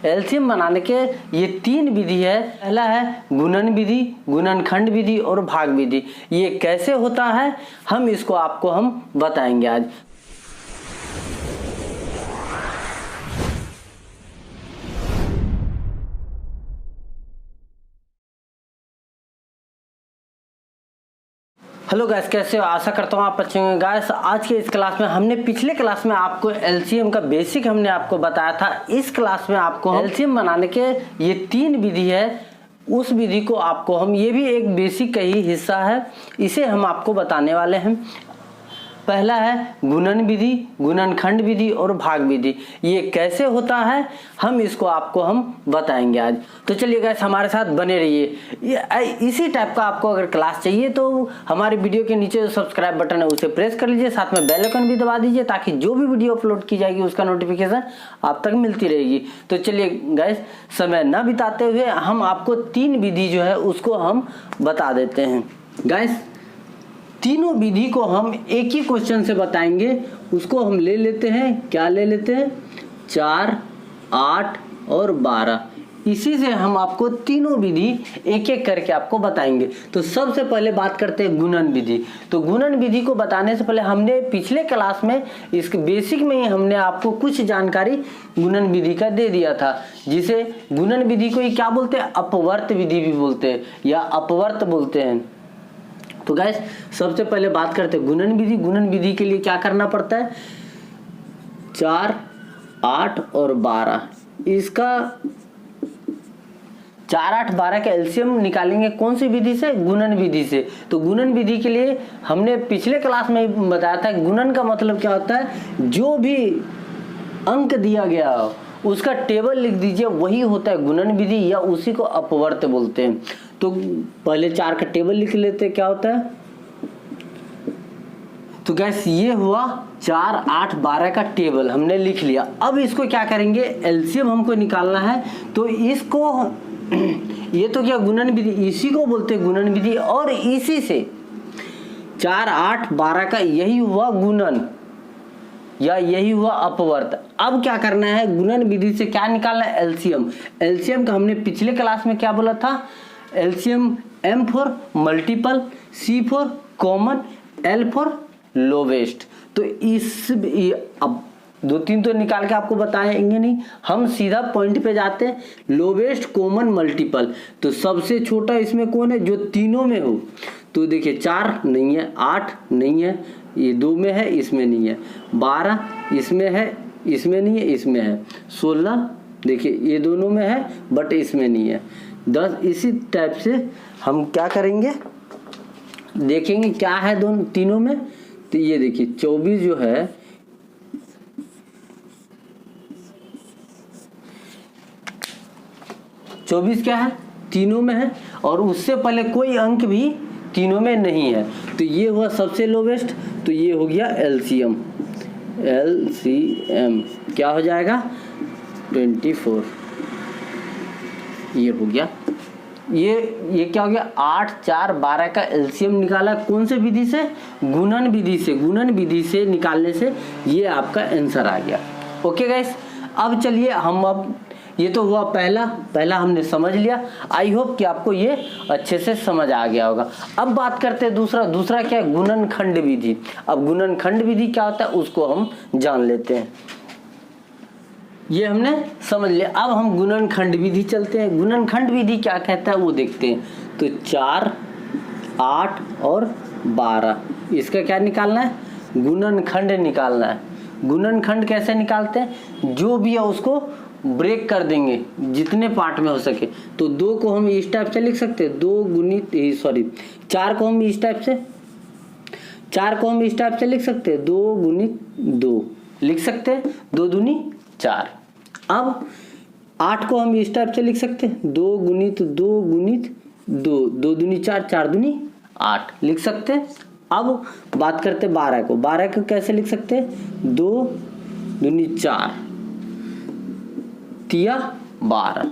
LCM बनाने के ये 3 विधि है। पहला है गुणन विधि, गुणनखंड विधि और भाग विधि। ये कैसे होता है हम इसको आपको हम बताएंगे आज। हेलो गैस, कैसे हो? आशा करता हूँ आप अच्छे होंगे। गैस आज के इस क्लास में हमने पिछले क्लास में आपको एलसीएम का बेसिक हमने आपको बताया था। इस क्लास में आपको एलसीएम बनाने के ये 3 विधि है, उस विधि को आपको हम, ये भी एक बेसिक का ही हिस्सा है, इसे हम आपको बताने वाले हैं। पहला है गुणन विधि, गुणनखंड विधि और भाग विधि। ये कैसे होता है हम इसको आपको हम बताएंगे आज। तो चलिए गाइस हमारे साथ बने रहिए। इसी टाइप का आपको अगर क्लास चाहिए तो हमारे वीडियो के नीचे जो सब्सक्राइब बटन है उसे प्रेस कर लीजिए, साथ में बेल आइकन भी दबा दीजिए ताकि जो भी वीडियो अपलोड की जाएगी उसका नोटिफिकेशन आप तक मिलती रहेगी। तो चलिए गाइस समय न बिताते हुए हम आपको 3 विधि जो है उसको हम बता देते हैं। गाइस तीनों विधि को हम एक ही क्वेश्चन से बताएंगे, उसको हम ले लेते हैं। क्या ले लेते हैं? 4, 8 और 12। इसी से हम आपको तीनों विधि एक एक करके आपको बताएंगे। तो सबसे पहले बात करते हैं गुणन विधि। तो गुणन विधि को बताने से पहले हमने पिछले क्लास में इसके बेसिक में ही हमने आपको कुछ जानकारी गुणन विधि का दे दिया था, जिसे गुणन विधि को ही क्या बोलते हैं? अपवर्त विधि भी बोलते हैं या अपवर्त बोलते हैं। तो गाइस सबसे पहले बात करते हैं गुणन विधि। गुणन विधि के लिए क्या करना पड़ता है? 4, 8 और 12। इसका 4, 8, 12 का एलसीएम निकालेंगे कौन सी विधि से? गुणन विधि से। तो गुणन विधि के लिए हमने पिछले क्लास में बताया था गुणन का मतलब क्या होता है? जो भी अंक दिया गया हो उसका टेबल लिख दीजिए, वही होता है गुणन विधि या उसी को अपवर्त बोलते हैं। तो पहले 4 का टेबल लिख लेते हैं, क्या होता है? तो गैस ये हुआ 4, 8, 12 का टेबल हमने लिख लिया। अब इसको क्या करेंगे? एलसीएम हमको निकालना है। तो इसको ये तो क्या गुणन विधि, इसी को बोलते हैं गुणन विधि। और इसी से 4, 8, 12 का यही हुआ गुणन या यही हुआ अपवर्त। अब क्या करना है? गुणन विधि से क्या निकालना है? एलसीएम। एलसीएम का हमने पिछले क्लास में क्या बोला था? LCM M for multiple, C for common, L for lowest. तो अब 2-3 तो निकाल के आपको बताएंगे नहीं, हम सीधा पॉइंट पे जाते हैं। Lowest, common, multiple. तो सबसे छोटा इसमें कौन है? जो तीनों में हो। तो देखिए 4 नहीं है, 8 नहीं है, ये 2 में है, इसमें नहीं है। 12 इसमें है, इसमें नहीं है, इसमें है। 16 देखिए ये दोनों में है बट इसमें नहीं है। 10 इसी टाइप से हम क्या करेंगे? देखेंगे क्या है दोनों तीनों में। तो ये देखिए 24 जो है, क्या है? तीनों में है और उससे पहले कोई अंक भी तीनों में नहीं है। तो ये हुआ सबसे लोवेस्ट। तो ये हो गया एलसीएम। एलसीएम क्या हो जाएगा? 24। ये हो गया। ये क्या हो गया? 8, 4, 12 का एलसीएम निकाला कौन से विधि से? गुणन विधि से। गुणन विधि से निकालने से ये आपका आंसर आ गया। ओके गाइस, अब चलिए हम अब ये तो हुआ पहला हमने समझ लिया। आई होप कि आपको ये अच्छे से समझ आ गया होगा। अब बात करते हैं दूसरा क्या है? गुणनखंड विधि। अब गुणनखंड विधि क्या होता है उसको हम जान लेते हैं। ये हमने समझ लिया। अब हम गुणनखंड विधि चलते हैं। गुणनखंड विधि क्या कहता है वो देखते हैं। तो 4, 8 और 12 इसका क्या निकालना है? गुणनखंड निकालना है। गुणनखंड कैसे निकालते हैं? जो भी है उसको ब्रेक कर देंगे जितने पार्ट में हो सके। तो 2 को हम इस टाइप से लिख सकते हैं, 4 को हम इस टाइप से, 4 को हम इस टाइप से लिख सकते हैं, 2 गुणित 2 लिख सकते हैं, 2 दूनी 4। अब 8 को हम इस टाइप से लिख सकते हैं, 2 गुणित 2 गुणित 2, 2 दूनी 4, 4 दूनी 8 लिख सकते हैं। अब बात करते हैं 12 को। 12 को कैसे लिख सकते हैं? 2 दूनी 4 तिया 12।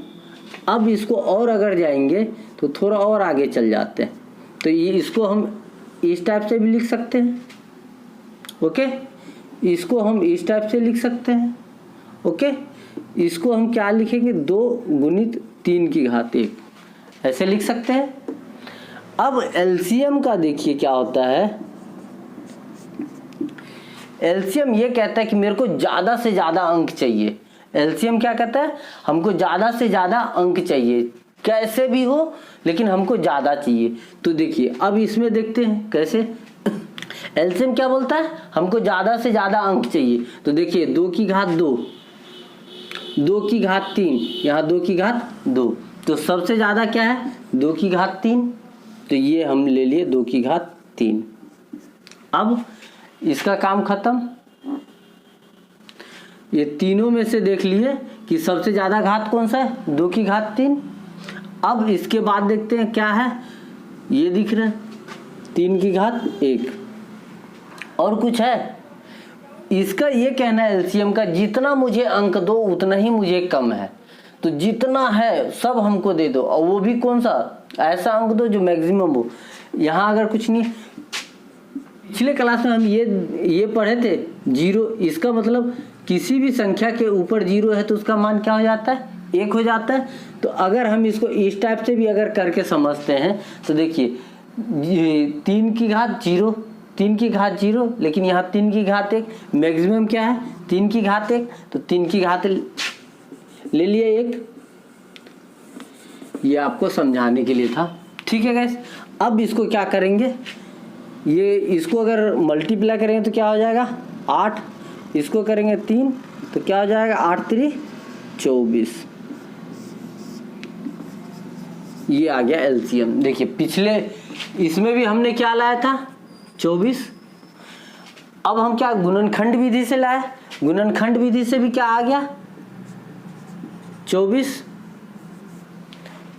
अब इसको और अगर जाएंगे तो थोड़ा और आगे चल जाते हैं। तो ये इसको हम इस टाइप से भी लिख सकते हैं। ओके, इसको हम इस टाइप से लिख सकते हैं। ओके, इसको हम क्या लिखेंगे, 2 गुणित 3 की घात 1, ऐसे लिख सकते हैं। अब एलसीएम का देखिए क्या होता है, एलसीएम ये कहता है कि मेरे को ज्यादा से ज्यादा अंक चाहिए। एलसीएम क्या कहता है, हमको ज्यादा से ज्यादा अंक चाहिए, कैसे भी हो लेकिन हमको ज्यादा चाहिए। तो देखिए अब इसमें देखते हैं कैसे एलसीएम क्या बोलता है, हमको ज्यादा से ज्यादा अंक चाहिए। तो देखिए 2 की घात 2, 2 की घात 3, यहाँ 2 की घात 2, तो सबसे ज्यादा क्या है 2 की घात 3, तो ये हम ले लिए 2 की घात 3। अब इसका काम खत्म, ये तीनों में से देख लिए कि सबसे ज्यादा घात कौन सा है, 2 की घात 3। अब इसके बाद देखते हैं क्या है, ये दिख रहा है 3 की घात 1, और कुछ है। इसका ये कहना है एलसीएम का, जितना मुझे अंक दो उतना ही मुझे कम है, तो जितना है सब हमको दे दो, और वो भी कौन सा, ऐसा अंक दो जो मैक्सिमम हो। यहाँ अगर कुछ नहीं, पिछले क्लास में हम ये पढ़े थे 0, इसका मतलब किसी भी संख्या के ऊपर 0 है तो उसका मान क्या हो जाता है, 1 हो जाता है। तो अगर हम इसको इस टाइप से भी अगर करके समझते हैं तो देखिए 3 की घात 0, 3 की घात 0, लेकिन यहाँ 3 की घात 1, मैक्सिमम क्या है 3 की घात 1, तो 3 की घात ले लिए 1। ये आपको समझाने के लिए था, ठीक है गाइस। अब इसको क्या करेंगे, ये इसको अगर मल्टीप्लाई करेंगे तो क्या हो जाएगा 8, इसको करेंगे 3 तो क्या हो जाएगा 8 3 24। ये आ गया एलसीएम। देखिए पिछले इसमें भी हमने क्या लाया था 24, अब हम क्या गुणनखंड विधि से लाए, गुणनखंड विधि से भी क्या आ गया 24।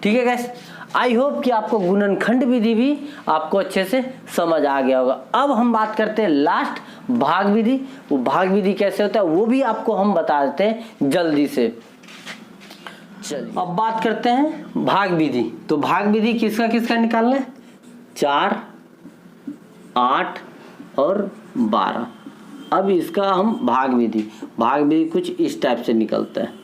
ठीक है गाइस, आई होप कि आपको गुणनखंड विधि भी आपको अच्छे से समझ आ गया होगा। अब हम बात करते हैं लास्ट भाग विधि। वो भाग विधि कैसे होता है वो भी आपको हम बता देते हैं जल्दी से। चलिए अब बात करते हैं भाग विधि। तो भाग विधि किसका किसका निकालना है, 4, 8 और 12। अब इसका हम भाग विधि कुछ इस टाइप से निकलता है।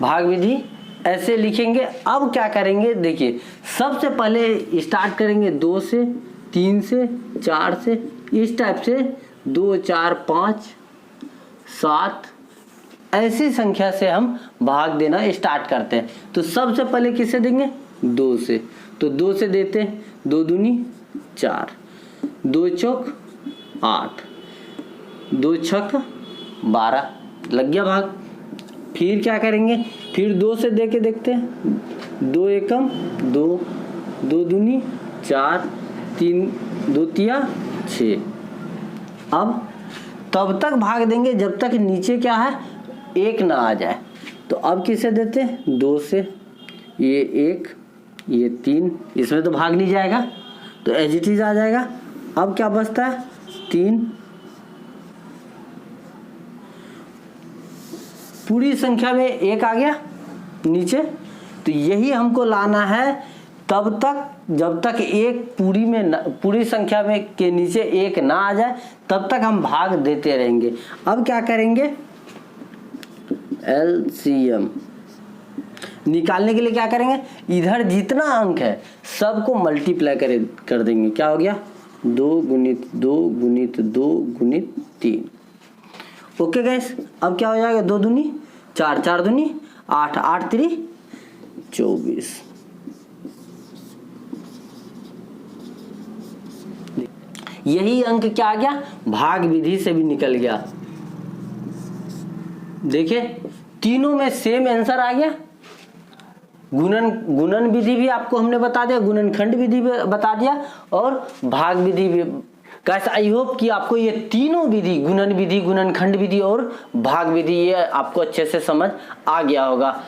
भाग विधि ऐसे लिखेंगे। अब क्या करेंगे, देखिए सबसे पहले स्टार्ट करेंगे 2 से, 3 से, 4 से, इस टाइप से 2 4 5 7 ऐसी संख्या से हम भाग देना स्टार्ट करते हैं। तो सबसे पहले किससे देंगे 2 से, तो 2 से देते हैं, 2 दूनी 4, 2 चौक 8, 2 छक 12, लग गया भाग। फिर क्या करेंगे, फिर 2 से दे के देखते हैं, 2 एकम 2, 2 दूनी 4, 3 2 तिया 6। अब तब तक भाग देंगे जब तक नीचे क्या है 1 ना आ जाए। तो अब किसे देते हैं 2 से, ये 1 ये 3, इसमें तो भाग नहीं जाएगा तो एज इट इज आ जाएगा। अब क्या बचता है 3, पूरी संख्या में 1 आ गया नीचे। तो यही हमको लाना है तब तक जब तक 1 पूरी संख्या में के नीचे 1 ना आ जाए, तब तक हम भाग देते रहेंगे। अब क्या करेंगे, एलसीएम निकालने के लिए क्या करेंगे, इधर जितना अंक है सबको मल्टीप्लाई कर देंगे। क्या हो गया 2 गुणित 2 गुणित 2 गुणित 3। ओके गैस, अब क्या हो जाएगा 2 दूनी 4, 4 दूनी 8, 8 3 24। यही अंक क्या आ गया, भाग विधि से भी निकल गया। देखिए तीनों में सेम आंसर आ गया। गुणन विधि भी आपको हमने बता दिया, गुणनखंड विधि भी बता दिया, और भाग विधि भी। गाइस आई होप कि आपको ये तीनों विधि, गुणन विधि, गुणनखंड विधि और भाग विधि, ये आपको अच्छे से समझ आ गया होगा।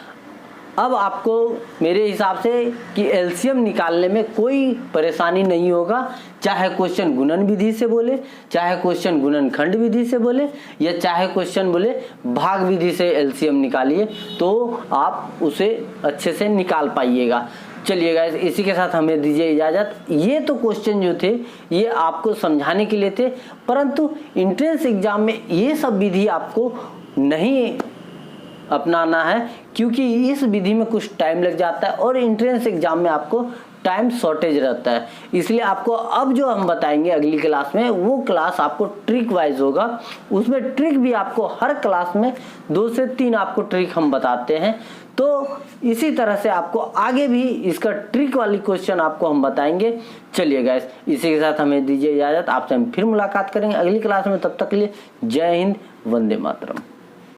अब आपको मेरे हिसाब से कि एलसीएम निकालने में कोई परेशानी नहीं होगा, चाहे क्वेश्चन गुणन विधि से बोले, चाहे क्वेश्चन गुणनखंड विधि से बोले, या चाहे क्वेश्चन बोले भाग विधि से एलसीएम निकालिए, तो आप उसे अच्छे से निकाल पाइएगा। चलिए गाइस, इसी के साथ हमें दीजिए इजाजत। ये तो क्वेश्चन जो थे ये आपको समझाने के लिए थे, परंतु एंट्रेंस एग्जाम में ये सब विधि आपको नहीं अपनाना है, क्योंकि इस विधि में कुछ टाइम लग जाता है और एंट्रेंस एग्जाम में आपको टाइम शॉर्टेज रहता है। इसलिए आपको अब जो हम बताएंगे अगली क्लास में, वो क्लास आपको ट्रिक वाइज होगा। उसमें ट्रिक भी आपको हर क्लास में 2 से 3 आपको ट्रिक हम बताते हैं। तो इसी तरह से आपको आगे भी इसका ट्रिक वाली क्वेश्चन आपको हम बताएंगे। चलिए गाइस, इसी के साथ हमें दीजिए इजाजत। आपसे हम फिर मुलाकात करेंगे अगली क्लास में। तब तक के लिए जय हिंद, वंदे मातरम।